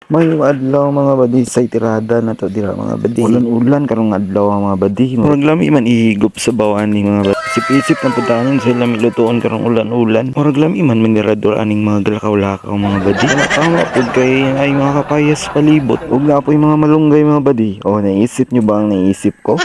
May adlaw mga badi sa tirada na to dira mga badi. Ulan-ulan karong adlaw mga badi. Murag lami man ihigop sa bawan ni mga badi. Isip-isip ng putanin sa lami lutuon karong ulan-ulan. Murag lami man manirador aning mga galakaw-lakaw mga badi. Tama pud kay ay mga kapayas palibot. Ug na po yung mga malunggay mga badi. O naisip nyo ba ang naisip ko?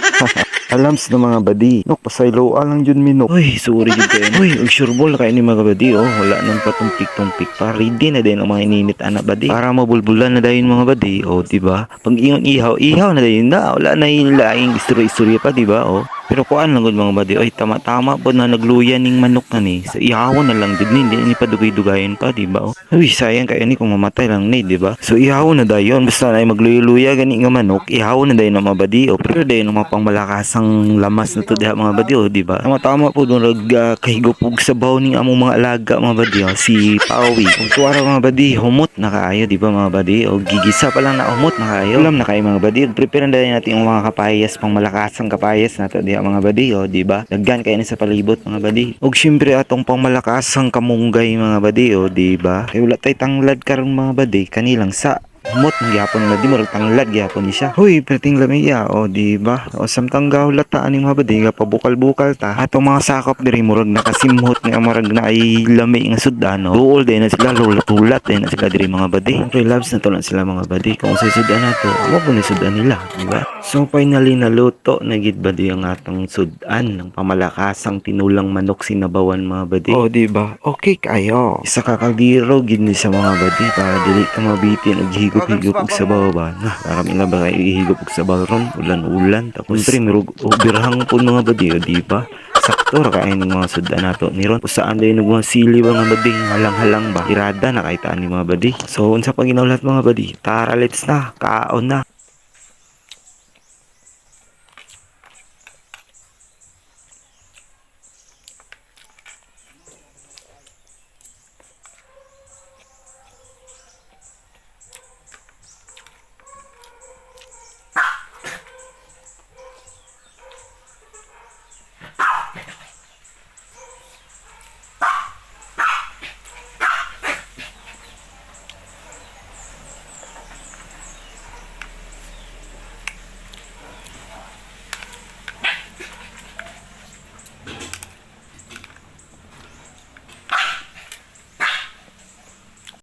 Alams na mga badi. Nok pasaylo lang jud minok. Uy, sorry jud kayo. Uy, ug sureball kay ni mga badi oh. Wala nang patumpik-tumpik pa. Ready na din ang mga ininit ana badi. Para mabulbulan na dayon mga badi. Oh, di ba? Pag ingon ihaw, ihaw na dayon na. Wala na ilaing istorya-istorya pa, di ba? Oh. Pero kuan lang gud mga badi. Oy, tama-tama po na nagluya ning manok na ni. Sa ihawon na lang jud ni, hindi ni padugay-dugayon pa, di ba? Oh. Uy, sayang kayo ni kung mamatay lang ni, di ba? So ihawon na dayon basta na magluya-luya gani nga manok, ihawon na dayon ang mga badi. O pero dayon ang mga pangmalakasang lamas na to diha mga badi, oh, di ba? Tama-tama po doon kahigop og sabaw ning among mga alaga mga badi, oh, si Pawi. Ug tuwara mga badi, humot na kaayo, di ba mga badi? O gigisa pa lang na humot na kaayo. Ulam na kay mga badi. Prepare na dayon natin ang mga kapayas, pangmalakasang kapayas na to diha mga badi, oh, di ba? Daggan kay ni sa palibot mga badi. Ug syempre atong pangmalakasang kamunggay mga badi, oh, di ba? Kay wala tay tanglad karon mga badi kanilang sa humot ng gyapon na di mo tanglad gyapon ni siya. Huy, perting lamiya o di ba? O samtang gawlat ta ani mga badi pabukal-bukal ta. Atong mga sakop diri murag nakasimhot nga marag na ay lami nga sudan no. Duol din na sila lulat-ulat din na sila diri mga badi. Pre loves na to lang sila mga badi. Kung sa sudan nato, mo ni sudan nila, di ba? So finally naluto na gid badi ang atong sudan ng pamalakasang tinulang manok sinabawan mga badi. O di ba? Okay kayo. Isa ka kaldiro gid ni sa mga badi para dili ka mabitin og higop-higop og sabaw ba. Nah, kami na ba kayo ihigop og sabaw ron? Ulan-ulan. Tapos pre mirug birhang po mga badi, o di ba? Sakto ra kay ning mga sudan nato ni ron. Usaan day mga sili ba nga badi, halang-halang ba. Irada na kay taan ni mga badi. So unsa pa ginawlat mga badi? Tara, let's na. Kaon na.